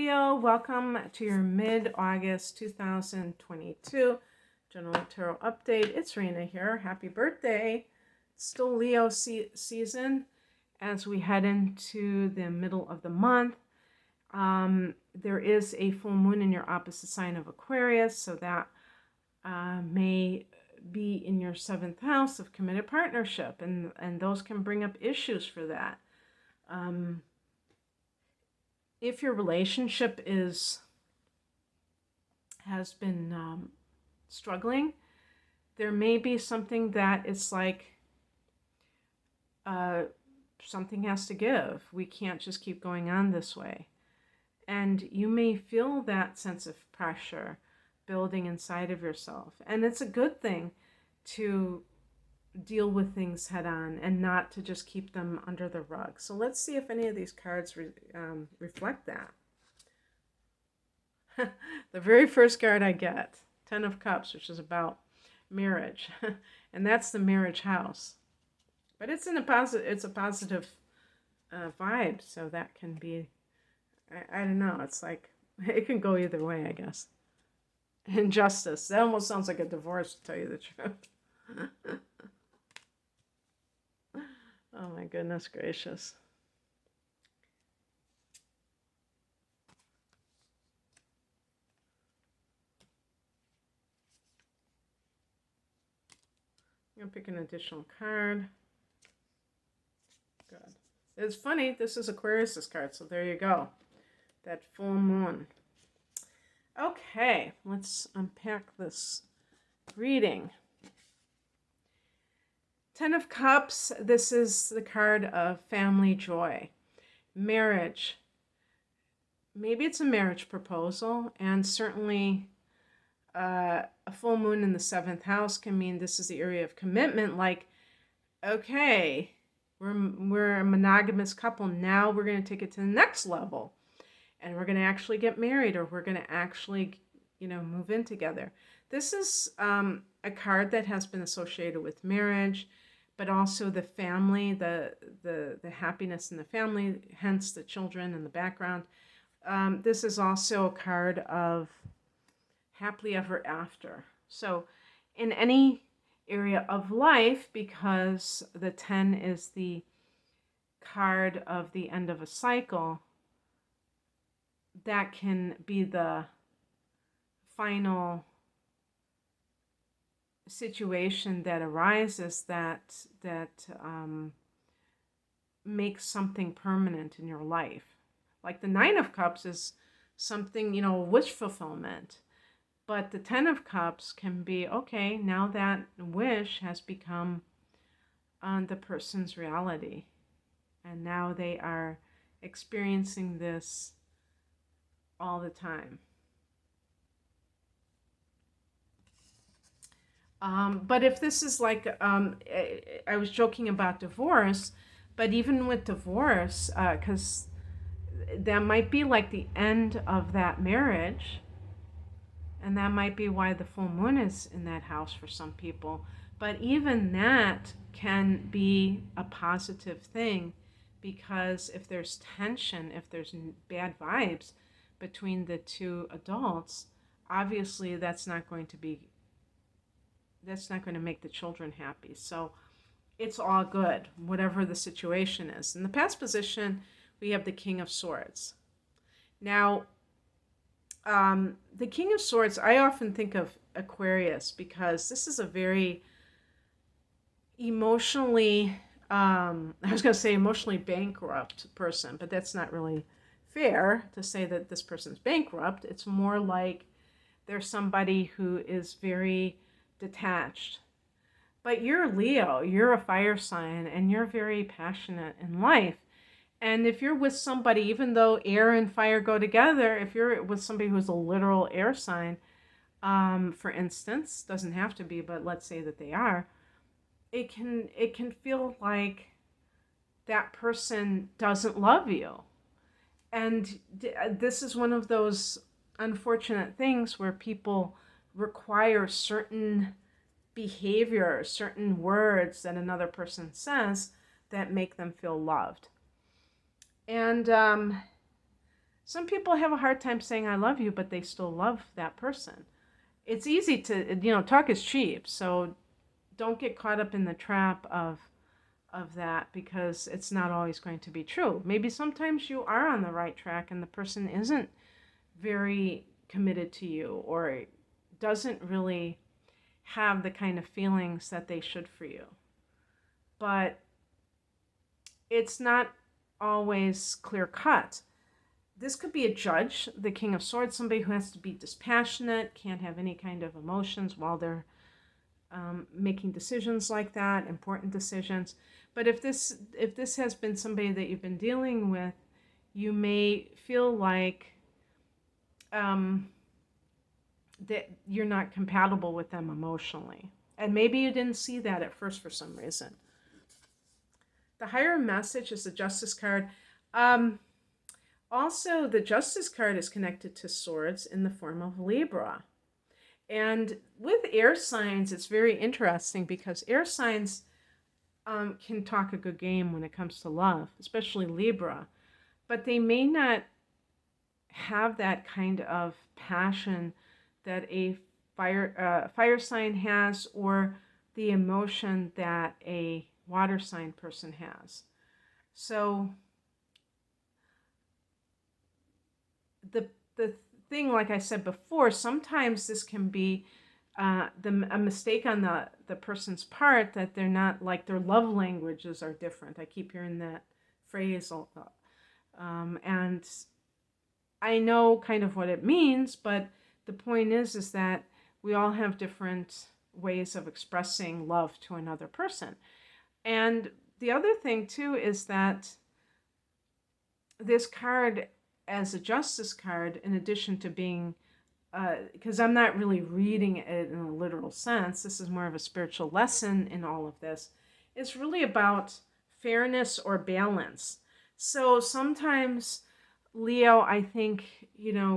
Leo, welcome to your mid-August 2022 General Tarot Update. It's Rena here. Happy birthday. It's still Leo season as we head into the middle of the month. There is a full moon in your opposite sign of Aquarius, so that may be in your 7th house of committed partnership, and those can bring up issues for that. If your relationship has been struggling, there may be something that it's like something has to give. We can't just keep going on this way. And you may feel that sense of pressure building inside of yourself. And it's a good thing to deal with things head on and not to just keep them under the rug. So let's see if any of these cards reflect that. The very first card I get, 10 of Cups, which is about marriage. And that's the marriage house. But it's a positive vibe, so that can be, I don't know, it's like, it can go either way, I guess. Injustice. That almost sounds like a divorce, to tell you the truth. Oh my goodness gracious. I'm going to pick an additional card. Good. It's funny, this is Aquarius' card, so there you go. That full moon. Okay, let's unpack this reading. 10 of Cups, this is the card of family joy. Marriage. Maybe it's a marriage proposal, and certainly a full moon in the 7th house can mean this is the area of commitment, like, okay, we're a monogamous couple, now we're going to take it to the next level, and we're going to actually get married, or we're going to actually, move in together. This is a card that has been associated with marriage, but also the family, the happiness in the family, hence the children in the background. This is also a card of happily ever after. So in any area of life, because the 10 is the card of the end of a cycle, that can be the final situation that arises that makes something permanent in your life. Like the 9 of Cups is something, wish fulfillment. But the 10 of Cups can be, okay, now that wish has become the person's reality. And now they are experiencing this all the time. But if this is like, I was joking about divorce, but even with divorce, because that might be like the end of that marriage, and that might be why the full moon is in that house for some people. But even that can be a positive thing, because if there's tension, if there's bad vibes between the two adults, obviously that's not going to make the children happy. So it's all good, whatever the situation is. In the past position, we have the King of Swords. Now, the King of Swords, I often think of Aquarius, because this is a very emotionally, I was going to say emotionally bankrupt person, but that's not really fair to say that this person's bankrupt. It's more like there's somebody who is very detached. But you're Leo, you're a fire sign, and you're very passionate in life. And if you're with somebody, even though air and fire go together, if you're with somebody who's a literal air sign, for instance, doesn't have to be, but let's say that they are, it can feel like that person doesn't love you. And this is one of those unfortunate things where people require certain behavior, certain words that another person says that make them feel loved. And Some people have a hard time saying I love you, but they still love that person. It's easy to, talk is cheap. So don't get caught up in the trap of that, because it's not always going to be true. Maybe sometimes you are on the right track and the person isn't very committed to you, or doesn't really have the kind of feelings that they should for you. But it's not always clear cut. This could be a judge, the King of Swords, somebody who has to be dispassionate, can't have any kind of emotions while they're making decisions like that, important decisions. But if this has been somebody that you've been dealing with, you may feel like that you're not compatible with them emotionally. And maybe you didn't see that at first for some reason. The higher message is the Justice card. Also, the Justice card is connected to swords in the form of Libra. And with air signs, it's very interesting because air signs can talk a good game when it comes to love, especially Libra. But they may not have that kind of passion that a fire sign has, or the emotion that a water sign person has. So the thing, like I said before, sometimes this can be a mistake on the person's part, that they're not, like, their love languages are different. I keep hearing that phrase. And I know kind of what it means, but the point is that we all have different ways of expressing love to another person. And the other thing too is that this card, as a Justice card, in addition to being, because I'm not really reading it in a literal sense, this is more of a spiritual lesson in all of this, it's really about fairness or balance. So sometimes Leo, I think,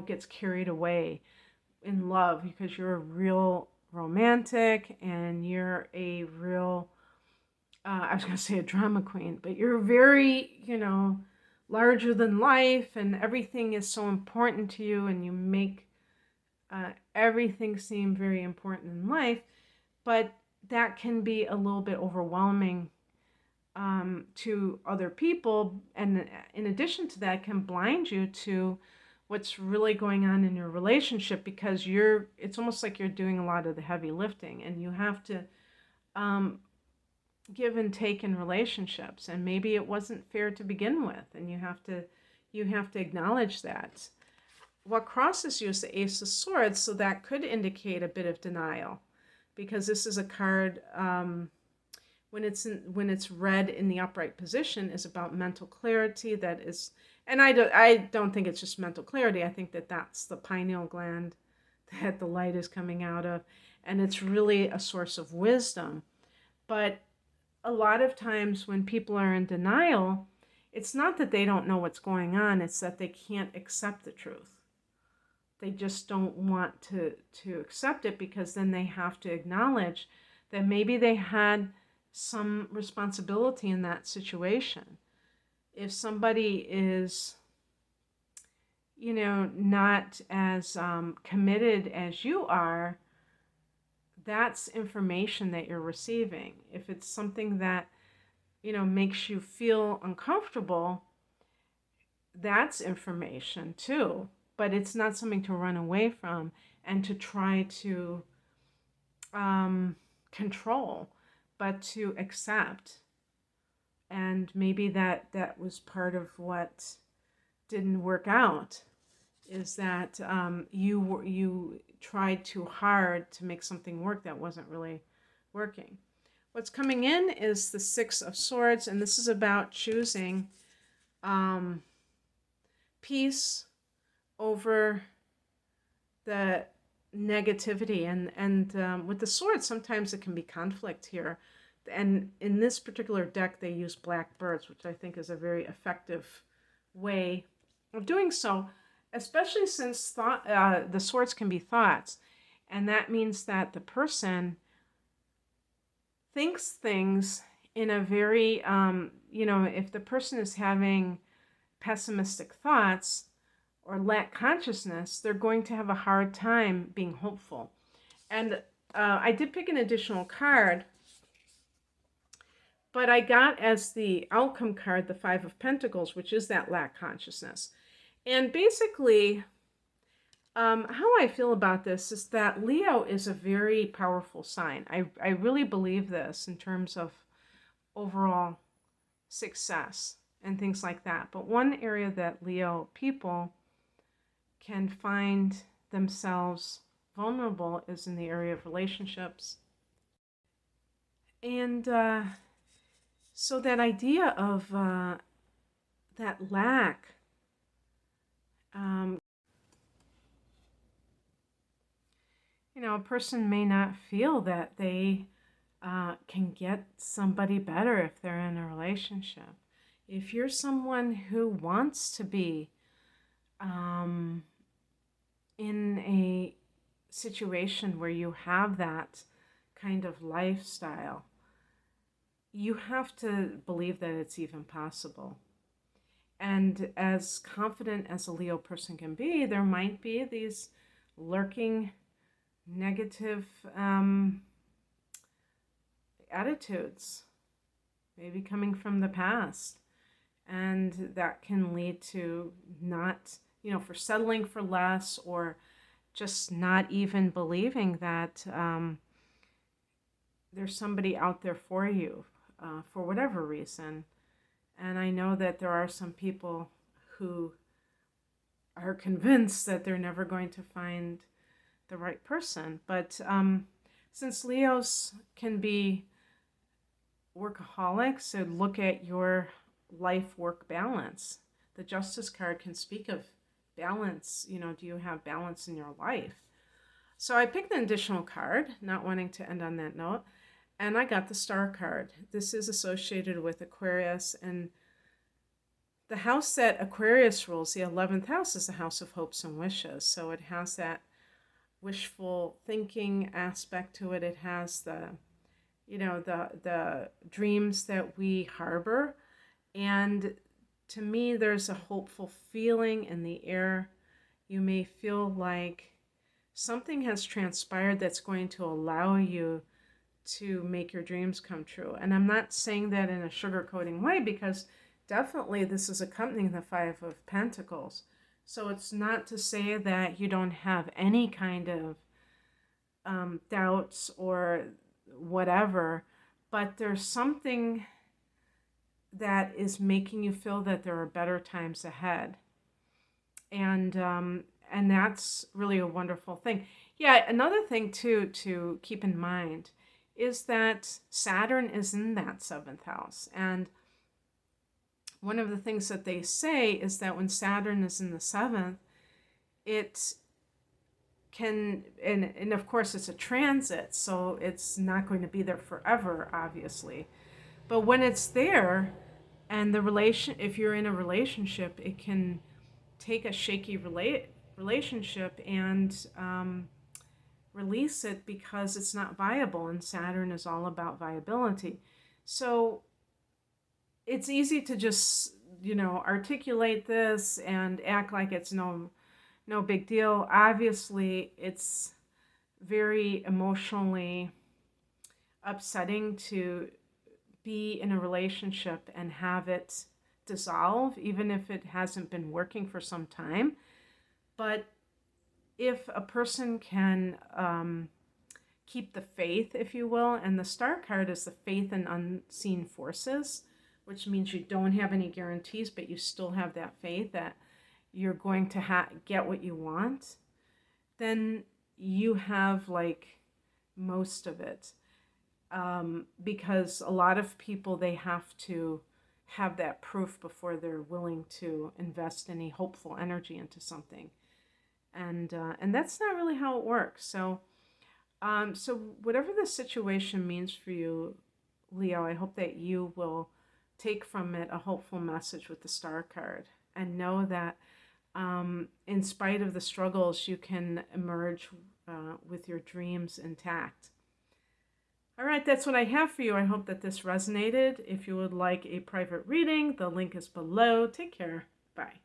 gets carried away in love because you're a real romantic and you're a real, I was going to say a drama queen, but you're very, larger than life, and everything is so important to you, and you make everything seem very important in life. But that can be a little bit overwhelming to other people, and in addition to that, can blind you to what's really going on in your relationship, because it's almost like you're doing a lot of the heavy lifting, and you have to give and take in relationships, and maybe it wasn't fair to begin with, and you have to acknowledge that. What crosses you is the Ace of Swords, so that could indicate a bit of denial, because this is a card, when it's read in the upright position, is about mental clarity. That is, and I don't think it's just mental clarity. I think that that's the pineal gland that the light is coming out of, and it's really a source of wisdom. But a lot of times when people are in denial, it's not that they don't know what's going on, it's that they can't accept the truth. They just don't want to accept it, because then they have to acknowledge that maybe they had some responsibility in that situation. If somebody is, not as committed as you are, that's information that you're receiving. If it's something that, makes you feel uncomfortable, that's information too. But it's not something to run away from and to try to control, but to accept. And maybe that was part of what didn't work out, is that you tried too hard to make something work that wasn't really working. What's coming in is the Six of Swords, and this is about choosing peace over the negativity. And with the swords, sometimes it can be conflict here. And in this particular deck, they use black birds, which I think is a very effective way of doing so, especially since the swords can be thoughts. And that means that the person thinks things in a very, if the person is having pessimistic thoughts, or lack consciousness, they're going to have a hard time being hopeful. And I did pick an additional card, but I got as the outcome card the Five of Pentacles, which is that lack consciousness. And basically, how I feel about this is that Leo is a very powerful sign. I really believe this in terms of overall success and things like that. But one area that Leo people can find themselves vulnerable is in the area of relationships. And so that idea of that lack, a person may not feel that they can get somebody better if they're in a relationship. If you're someone who wants to be in a situation where you have that kind of lifestyle, you have to believe that it's even possible. And as confident as a Leo person can be, there might be these lurking negative attitudes, maybe coming from the past. And that can lead to not, for settling for less, or just not even believing that there's somebody out there for you for whatever reason. And I know that there are some people who are convinced that they're never going to find the right person. But since Leos can be workaholics, so look at your life-work balance. The Justice card can speak of balance. Do you have balance in your life? So I picked an additional card, not wanting to end on that note, and I got the Star card. This is associated with Aquarius, and the house that Aquarius rules, the 11th house, is the house of hopes and wishes. So it has that wishful thinking aspect to it. It has the dreams that we harbor. And to me, there's a hopeful feeling in the air. You may feel like something has transpired that's going to allow you to make your dreams come true. And I'm not saying that in a sugarcoating way, because definitely this is accompanying the Five of Pentacles. So it's not to say that you don't have any kind of doubts or whatever, but there's something that is making you feel that there are better times ahead. And that's really a wonderful thing. Yeah, another thing too to keep in mind is that Saturn is in that 7th house. And one of the things that they say is that when Saturn is in the 7th, it can, and of course it's a transit, so it's not going to be there forever, obviously. But when it's there, and if you're in a relationship, it can take a shaky relationship and release it because it's not viable, and Saturn is all about viability. So it's easy to just, articulate this and act like it's no big deal. Obviously, it's very emotionally upsetting to be in a relationship and have it dissolve, even if it hasn't been working for some time. But if a person can keep the faith, if you will, and the Star card is the faith in unseen forces, which means you don't have any guarantees, but you still have that faith that you're going to get what you want, then you have most of it. Because a lot of people, they have to have that proof before they're willing to invest any hopeful energy into something. And that's not really how it works. So whatever the situation means for you, Leo, I hope that you will take from it a hopeful message with the Star card, and know that in spite of the struggles, you can emerge with your dreams intact. All right, that's what I have for you. I hope that this resonated. If you would like a private reading, the link is below. Take care. Bye.